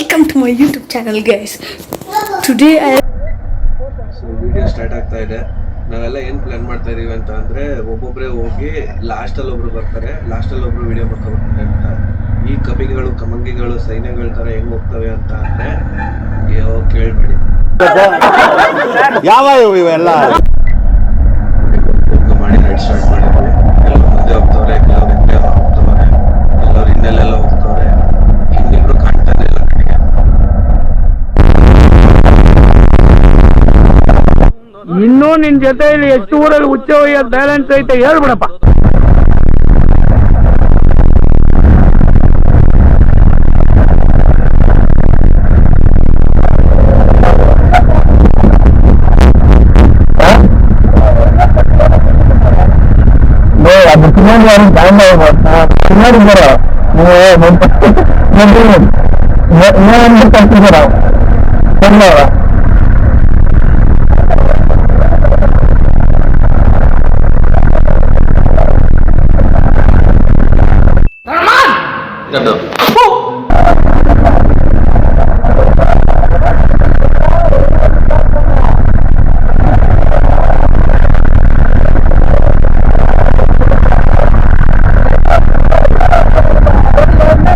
Welcome to my YouTube channel, guys. Today I video start ಆಗ್ತಾ ಇದೆ. ನಾವೆಲ್ಲ ಏನು ಪ್ಲಾನ್ ಮಾಡ್ತಾ ಇದೀವಿ ಅಂತ ಅಂದ್ರೆ ಒಬ್ಬೊಬ್ಬರೇ ಹೋಗಿ ಲಾಸ್ಟಲ್ಲಿ ಒಬ್ರು ಬರ್ತಾರೆ, ಲಾಸ್ಟಲ್ಲಿ ಒಬ್ರು ವಿಡಿಯೋ ಮಾಡ್ಕೊಂಡು ಬರ್ತಾರೆ ಅಂತ. ಈ ಕಪಿಗಳು ಕಮಂಗಿಗಳು ಸೈನ್ಯಗಳ ತರ ಹೆಂಗ್ ಹೋಗ್ತವೆ ಅಂತ ಅಂದ್ರೆ ಕೇಳ್ಬೇಡಿ. ಯಾವ ಇವೆಲ್ಲ ಮಾಡಿ ರೈಡ್ ಸ್ಟಾರ್ಟ್ ಮಾಡಿದ್ವಿ. ಕೆಲವರು ಮುಂದೆ ಹೋಗ್ತವ್ರೆ, ಕೆಲವರು ಹಿಂದೆ ಹೋಗ್ತವ್ರೆ, ಕೆಲವರು ಹಿನ್ನೆಲೆಲ್ಲ ಹೋಗ್ತವ್ರೆ. ಇನ್ನಿಬ್ರು ಕಾಣ್ತಾನೆ ಇಲ್ಲ ಕಡೆಗೆ. ಇನ್ನೂ ನಿನ್ ಜೊತೆಯಲ್ಲಿ ಎಷ್ಟು ಊರಲ್ಲಿ ಹುಚ್ಚ ಒಯ್ಯೋದು ಬ್ಯಾಲೆನ್ಸ್ ಐತೆ ಹೇಳ್ಬಿಡಪ್ಪ. அது பின்னாடி யாரும் தாண்ட பின்னாடி போறோம் கற்றுக்கிறோம் சொன்னவா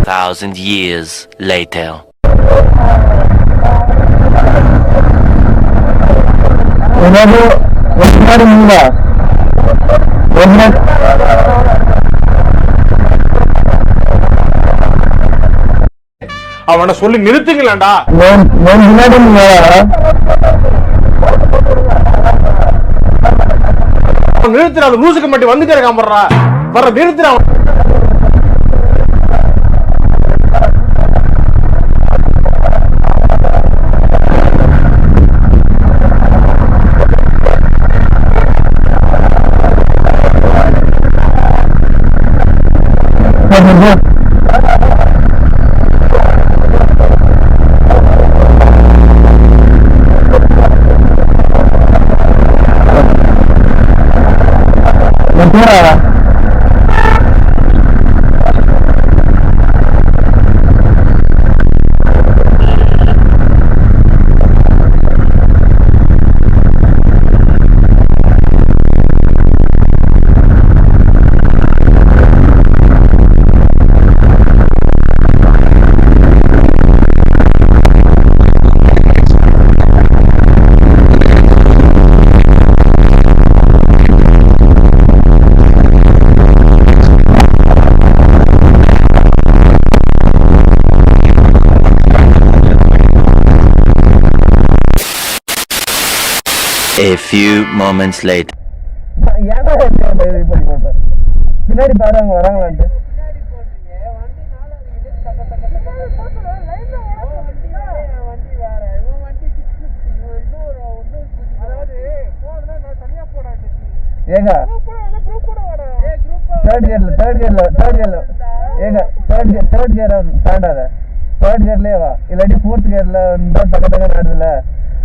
Thousand years later. அவனை சொல்லி நிறுத்துங்களேன்டா. நிறுத்துற லூசுக்கு மட்டும் வந்துட்டே இருக்கான். வர்ற நிறுத்துற. A few moments later. பின்னாடி பாருங்க வராங்களான்ட்டு. ஏங்க தேர்ட் கியர் தாண்டாத. தேர்ட் கியர்லயே வா, இல்லாட்டி ஃபோர்த் கியர்ல தக்க தக்க நடதுல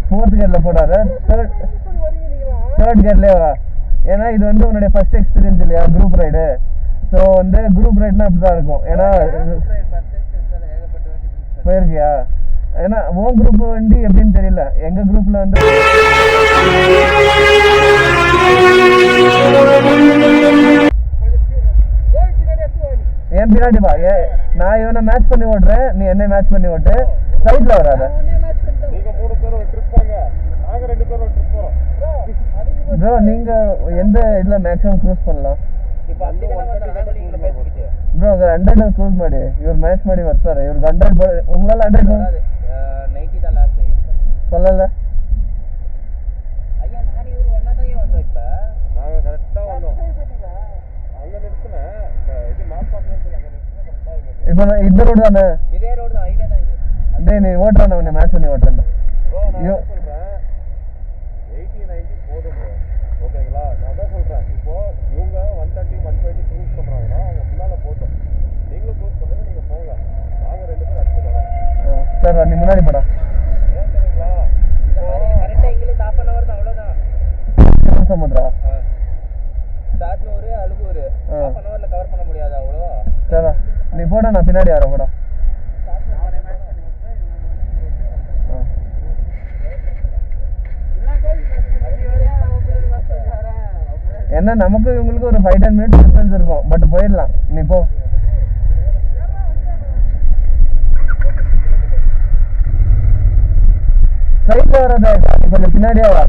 ஃபோர்த் கியர்ல போடாத, தேர்ட் கியர்லயே வா. ஏன்னா இது வந்து உன்னுடைய ஃபர்ஸ்ட் எக்ஸ்பீரியன்ஸ் இல்லையா குரூப் ரைடு. ஸோ வந்து குரூப் ரைட்னா அப்படிதான் இருக்கும். ஏன்னா போயிருக்கியா? ஏன்னா உன் குரூப் வண்டி எப்படின்னு தெரியல. எங்க குரூப்ல வந்து என் பின்னாடி வா. நான் இவனை மேட்ச் பண்ணி ஓட்டுறேன், நீ என்ன மேட்ச் பண்ணி ஓட்டு. சைட்ல வராத ப்ரோ. நீங்க எந்த இதுல மேக்ஸிமம் க்ரூஸ் பண்ணலாம் ப்ரோ? 100 க்ரூஸ் ಮಾಡಿ ಇವ್ರು ಮ್ಯಾಚ್ ಮಾಡಿ ಬರ್ತಾರೆ. ಇವ್ರಿಗೆ 100 உங்களால 100 90 தான் லாஸ்ட் சொல்லல. ஐயா நான் இவரு ஒண்ணா தான் வந்தோம். இப்ப நாங்க கரெக்ட்டா வந்தோம். அங்க நிறுத்துனே இது மேப் பார்க்கணும் சொல்லி அங்க நிறுத்துனே கரெக்ட்டா இருக்கு. இப்போ இந்த ரோட் தானே? இதே ரோட் தான், ஹைவே தான் இது. டேய் நீ ஓட்றேன், நான் மேட்ச் பண்ணி ஓட்றேன் ப்ரோ. நான் சொல்றேன் 80 90 போதும் ப்ரோ. ஓகேங்களா? நான் தான் சொல்றேன். இப்போ இவங்க 130 120 க்ரூஸ் பண்றாங்கன்னா அவங்க முன்னால போட்டோம். நீங்களும் க்ரூஸ் பண்ணுங்க, நீங்க போங்க. நாங்க ரெண்டு பேரும் அடிச்சு வரோம். சார் நீ முன்னாடி போடா. ஏன் தெரியுங்களா? இந்த மாதிரி கரெக்ட்டா இங்கிலீஷ் 1/2 hour தான், அவ்வளவுதான். சமுத்ரா சாத்னூர் அழுகூர் 1/2 hourல கவர் பண்ண முடியாது அவ்வளோ. சரி நீ போடா, நான் பின்னாடி வரேன் போடா. ஏன்னா நமக்கு இவங்களுக்கு ஒரு 5-10 மினிட்ஸ் டிஃபரன்ஸ் இருக்கும். பட் போயிடலாம். நீ போ. சைட்ல வராத, கொஞ்சம் பின்னாடியே வா.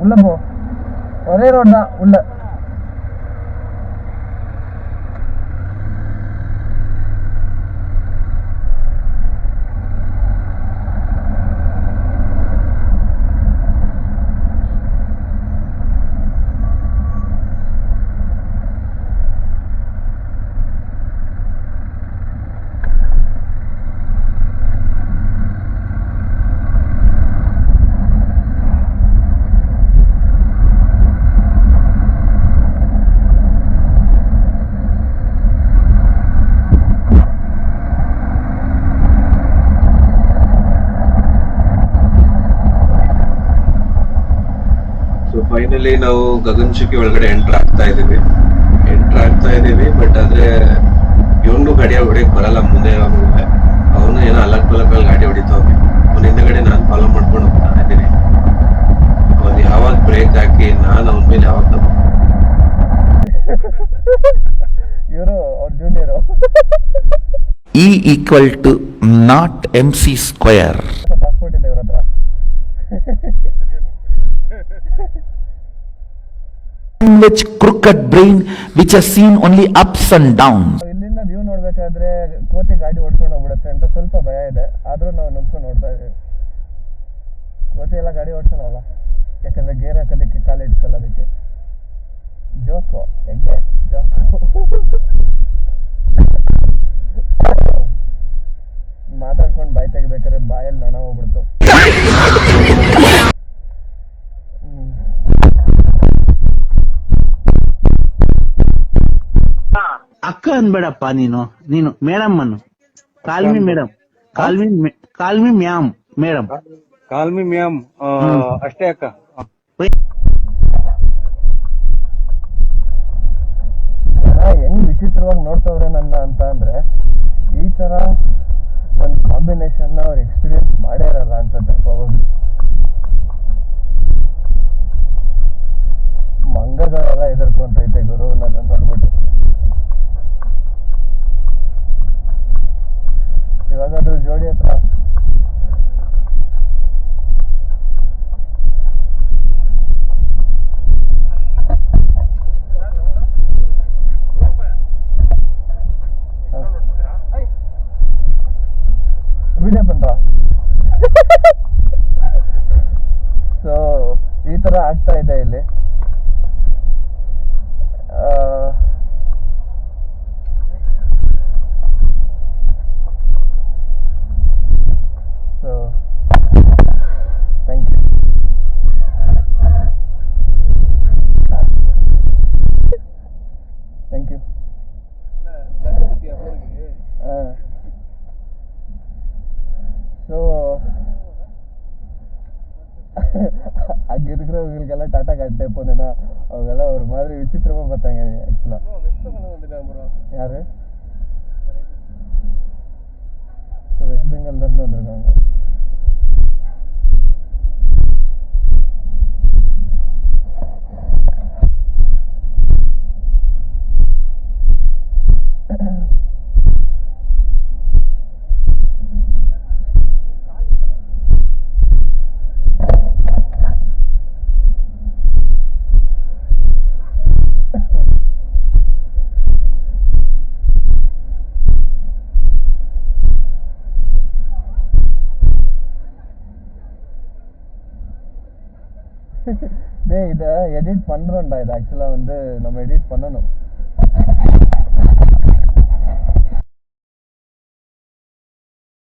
உள்ள போ. ஒரே ரோட் தான் உள்ள. ಫೈನಲಿ ನಾವು ಗಗನಚುಕ್ಕಿ ಒಳಗಡೆ ಎಂಟರ್ ಆಗ್ತಾ ಇದೀವಿ. ಬಟ್ ಆದ್ರೆ ಇವನು ಗಾಡಿ ಹೊಡಿಯಕ್ ಬರಲ್ಲ. ಮುಂದೆ ಅವನು ಏನೋ ಅಲಕ್ ಪಲಕಲ್ಲಿ ಗಾಡಿ ಹೊಡಿತಾವ್ನೆ. ಅವನ ಹಿಂದಗಡೆ ನಾನು ಫಾಲೋ ಮಾಡ್ಕೊಂಡು ಹೋಗ್ತಾ ಇದ್ದೀನಿ. ಅವನು ಯಾವಾಗ ಬ್ರೇಕ್ ಹಾಕಿ ನಾನು ಅವನ ಮೇಲೆ ಯಾವಾಗ ಇವರು ಅವ್ರ junior. E equal to not MC square. Passport ಇದೆ ಇವ್ರ ಹತ್ರ. Which crooked brain which has seen only ups and downs. ಇಲ್ಲಿಂದ ವ್ಯೂ ನೋಡ್ಬೇಕಾದ್ರೆ ಕೋತಿ ಗಾಡಿ ಓಡ್ಕೊಂಡು ಹೋಗ್ಬಿಡುತ್ತೆ ಅಂತ ಸ್ವಲ್ಪ ಭಯ ಇದೆ. ಆದ್ರೂ ನಾವು ನಿಂತ್ಕೊಂಡು ನೋಡ್ತಾ ಇದೀವಿ. ಕೋತಿ ಎಲ್ಲ ಗಾಡಿ ಓಡ್ಸಲ್ಲ, ಯಾಕಂದ್ರೆ ಗೇರ್ ಹಾಕೋದಕ್ಕೆ ಕಾಲು ಇಡ್ಸಲ್ಲ. ಅದಕ್ಕೆ ಜೋಕು ಹೆಂಗೆ ಜೋಕು ಮಾತಾಡ್ಕೊಂಡು ಬಾಯಿ ತೆಗಿಬೇಕಾದ್ರೆ ಬಾಯಲ್ಲಿ ನೊಣ ಹೋಗ್ಬಿಡ್ತು. ಅಕ್ಕ ಅನ್ಬೇಡಪ್ಪ ನೀನು ಮೇಡಮ್ ಅನ್ನು. Call me madam, call me ma'am madam, call me ma'am ಅಷ್ಟೇ ಅಕ್ಕ. ಹೆಂಗ್ ವಿಚಿತ್ರವಾಗಿ ನೋಡ್ತವ್ರೆ ನನ್ನ ಅಂತ ಅಂದ್ರೆ, ಈ ತರ ಒಂದು ಕಾಂಬಿನೇಷನ್ ಅವ್ರು ಎಕ್ಸ್ಪೀರಿಯನ್ಸ್ ಮಾಡೇ ಇರಲ್ಲ ಅನ್ಸುತ್ತೆ ಪ್ರಾಬಬ್ಲಿ. ಮಂಗಗಳೆಲ್ಲ ಎದುರ್ಕೊಂತೈತೆ ಗುರು ನನ್ನ ನೋಡ್ಬಿಟ್ಟು. ಇವಾಗ ಅದ್ರ ಜೋಡಿ ಹತ್ರ ವಿಡಿಯೋ ಪண்றா. ಸೊ ಈ ತರ ಆಗ್ತಾ ಇದೆ ಇಲ್ಲಿ. So thank you. Thank you. So ಆ ಗಿರ್ಗಿರೋಗಳಿಗೆಲ್ಲ ಟಾಟಾ ಕಾಟೆ ಫೋನೇನ ಅವೆಲ್ಲ ஒரு மாதிரி விசித்திரமா பார்த்தாங்க ஆக்சுவலா. யாரு? வெஸ்ட் பெங்கால்ல இருந்து வந்திருக்காங்க. டேய் இதை எடிட் பண்ணுறோம்டா. இது ஆக்சுவலாக வந்து நம்ம எடிட் பண்ணணும்.